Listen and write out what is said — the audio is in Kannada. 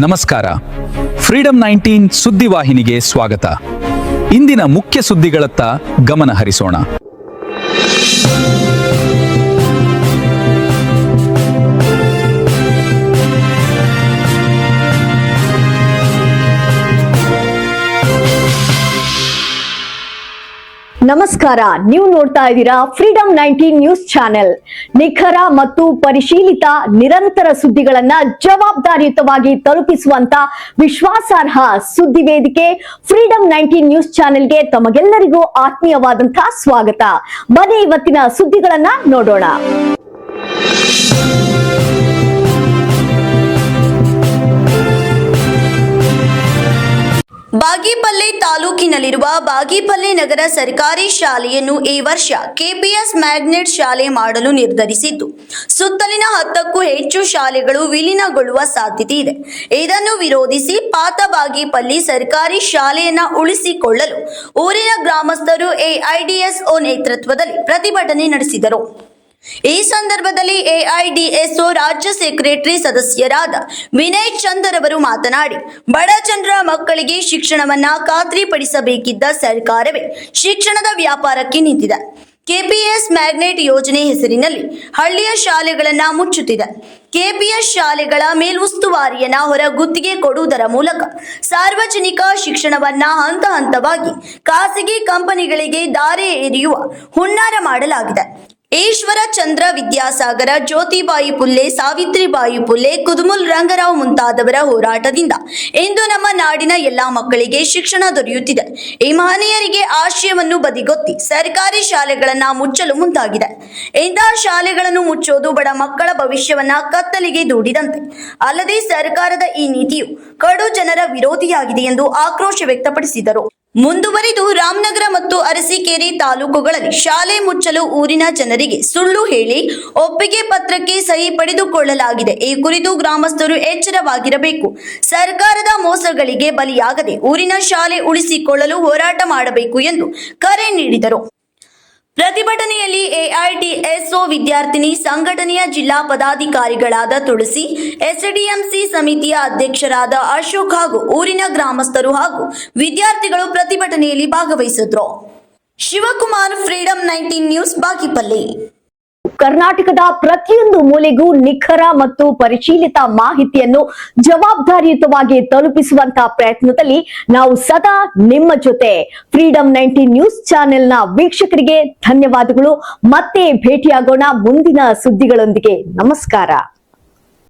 ನಮಸ್ಕಾರ. ಫ್ರೀಡಂ 19 ಸುದ್ದಿವಾಹಿನಿಗೆ ಸ್ವಾಗತ. ಇಂದಿನ ಮುಖ್ಯ ಸುದ್ದಿಗಳತ್ತ ಗಮನ ಹರಿಸೋಣ. ನಮಸ್ಕಾರ, ನೀವು ನೋಡ್ತಾ ಇದ್ದೀರಾ ಫ್ರೀಡಂ 19 ನ್ಯೂಸ್ ಚಾನೆಲ್. ನಿಖರ ಮತ್ತು ಪರಿಶೀಲಿತ ನಿರಂತರ ಸುದ್ದಿಗಳನ್ನ ಜವಾಬ್ದಾರಿಯುತವಾಗಿ ತಲುಪಿಸುವಂತ ವಿಶ್ವಾಸಾರ್ಹ ಸುದ್ದಿ ವೇದಿಕೆ ಫ್ರೀಡಂ 19 ನ್ಯೂಸ್ ಚಾನೆಲ್ಗೆ ತಮಗೆಲ್ಲರಿಗೂ ಆತ್ಮೀಯವಾದಂತಹ ಸ್ವಾಗತ. ಬನ್ನಿ ಇವತ್ತಿನ ಸುದ್ದಿಗಳನ್ನ ನೋಡೋಣ. ಬಾಗೇಪಲ್ಲಿ ತಾಲೂಕಿನಲ್ಲಿರುವ ಬಾಗೇಪಲ್ಲಿ ನಗರ ಸರ್ಕಾರಿ ಶಾಲೆಯನ್ನು ಈ ವರ್ಷ ಕೆಪಿಎಸ್ ಮ್ಯಾಗ್ನೆಟ್ ಶಾಲೆ ಮಾಡಲು ನಿರ್ಧರಿಸಿದ್ದು, ಸುತ್ತಲಿನ 10ಕ್ಕೂ ಹೆಚ್ಚು ಶಾಲೆಗಳು ವಿಲೀನಗೊಳ್ಳುವ ಸಾಧ್ಯತೆ ಇದೆ. ಇದನ್ನು ವಿರೋಧಿಸಿ ಪಾತ ಬಾಗೇಪಲ್ಲಿ ಸರ್ಕಾರಿ ಶಾಲೆಯನ್ನ ಉಳಿಸಿಕೊಳ್ಳಲು ಊರಿನ ಗ್ರಾಮಸ್ಥರು ಎಐಡಿಎಸ್ಒ ನೇತೃತ್ವದಲ್ಲಿ ಪ್ರತಿಭಟನೆ ನಡೆಸಿದರು. ಈ ಸಂದರ್ಭದಲ್ಲಿ ಎಐಡಿಎಸ್ಒ ರಾಜ್ಯ ಸೆಕ್ರೆಟರಿ ಸದಸ್ಯರಾದ ವಿನಯ್ ಚಂದರ್ ಅವರು ಮಾತನಾಡಿ, ಬಡ ಜನರ ಮಕ್ಕಳಿಗೆ ಶಿಕ್ಷಣವನ್ನ ಖಾತ್ರಿಪಡಿಸಬೇಕಿದ್ದ ಸರ್ಕಾರವೇ ಶಿಕ್ಷಣದ ವ್ಯಾಪಾರಕ್ಕೆ ನಿಂತಿದೆ. ಕೆಪಿಎಸ್ ಮ್ಯಾಗ್ನೆಟ್ ಯೋಜನೆ ಹೆಸರಿನಲ್ಲಿ ಹಳ್ಳಿಯ ಶಾಲೆಗಳನ್ನ ಮುಚ್ಚುತ್ತಿದೆ. ಕೆಪಿಎಸ್ ಶಾಲೆಗಳ ಮೇಲುಸ್ತುವಾರಿಯನ್ನ ಹೊರ ಗುತ್ತಿಗೆ ಕೊಡುವುದರ ಮೂಲಕ ಸಾರ್ವಜನಿಕ ಶಿಕ್ಷಣವನ್ನ ಹಂತ ಹಂತವಾಗಿ ಖಾಸಗಿ ಕಂಪನಿಗಳಿಗೆ ದಾರಿ ಎರೆಯುವ ಹುನ್ನಾರ ಮಾಡಲಾಗಿದೆ. ಈಶ್ವರ ಚಂದ್ರ ವಿದ್ಯಾಸಾಗರ, ಜ್ಯೋತಿಬಾಯಿ ಪುಲ್ಲೆ, ಸಾವಿತ್ರಿಬಾಯಿ ಪುಲ್ಲೆ, ಕುದುಮುಲ್ ರಂಗರಾವ್ ಮುಂತಾದವರ ಹೋರಾಟದಿಂದ ಇಂದು ನಮ್ಮ ನಾಡಿನ ಎಲ್ಲಾ ಮಕ್ಕಳಿಗೆ ಶಿಕ್ಷಣ ದೊರೆಯುತ್ತಿದೆ. ಈ ಮಹನೀಯರಿಗೆ ಆಶಯವನ್ನು ಬದಿಗೊತ್ತಿ ಸರ್ಕಾರಿ ಶಾಲೆಗಳನ್ನ ಮುಚ್ಚಲು ಮುಂದಾಗಿದೆ. ಇಂತಹ ಶಾಲೆಗಳನ್ನು ಮುಚ್ಚೋದು ಬಡ ಮಕ್ಕಳ ಭವಿಷ್ಯವನ್ನ ಕತ್ತಲಿಗೆ ದೂಡಿದಂತೆ. ಅಲ್ಲದೆ ಸರ್ಕಾರದ ಈ ನೀತಿಯು ಕಡು ಜನರ ವಿರೋಧಿಯಾಗಿದೆ ಎಂದು ಆಕ್ರೋಶ ವ್ಯಕ್ತಪಡಿಸಿದರು. ಮುಂದುವರಿದು ರಾಮನಗರ ಮತ್ತು ಅರಸೀಕೆರೆ ತಾಲೂಕುಗಳಲ್ಲಿ ಶಾಲೆ ಮುಚ್ಚಲು ಊರಿನ ಜನರಿಗೆ ಸುಳ್ಳು ಹೇಳಿ ಒಪ್ಪಿಗೆ ಪತ್ರಕ್ಕೆ ಸಹಿ ಪಡೆದುಕೊಳ್ಳಲಾಗಿದೆ. ಈ ಕುರಿತು ಗ್ರಾಮಸ್ಥರು ಎಚ್ಚರವಾಗಿರಬೇಕು. ಸರ್ಕಾರದ ಮೋಸಗಳಿಗೆ ಬಲಿಯಾಗದೆ ಊರಿನ ಶಾಲೆ ಉಳಿಸಿಕೊಳ್ಳಲು ಹೋರಾಟ ಮಾಡಬೇಕು ಎಂದು ಕರೆ ನೀಡಿದರು. ಪ್ರತಿಭಟನೆಯಲ್ಲಿ ಎಐಡಿಎಸ್ಒ ವಿದ್ಯಾರ್ಥಿನಿ ಸಂಘಟನೆಯ ಜಿಲ್ಲಾ ಪದಾಧಿಕಾರಿಗಳಾದ ತುಳಸಿ, ಎಸ್ಡಿಎಂಸಿ ಸಮಿತಿಯ ಅಧ್ಯಕ್ಷರಾದ ಅಶೋಕ್ ಹಾಗೂ ಊರಿನ ಗ್ರಾಮಸ್ಥರು ಹಾಗೂ ವಿದ್ಯಾರ್ಥಿಗಳು ಪ್ರತಿಭಟನೆಯಲ್ಲಿ ಭಾಗವಹಿಸಿದ್ರು. Shivakumar, freedom 19 news, Bagepalli. ಕರ್ನಾಟಕದ ಪ್ರತಿಯೊಂದು ಮೂಲೆಗೂ ನಿಖರ ಮತ್ತು ಪರಿಶೀಲಿತ ಮಾಹಿತಿಯನ್ನು ಜವಾಬ್ದಾರಿಯುತವಾಗಿ ತಲುಪಿಸುವಂತಹ ಪ್ರಯತ್ನದಲ್ಲಿ ನಾವು ಸದಾ ನಿಮ್ಮ ಜೊತೆ. ಫ್ರೀಡಂ 19 ನ್ಯೂಸ್ ಚಾನೆಲ್ನ ವೀಕ್ಷಕರಿಗೆ ಧನ್ಯವಾದಗಳು. ಮತ್ತೆ ಭೇಟಿಯಾಗೋಣ ಮುಂದಿನ ಸುದ್ದಿಗಳೊಂದಿಗೆ. ನಮಸ್ಕಾರ.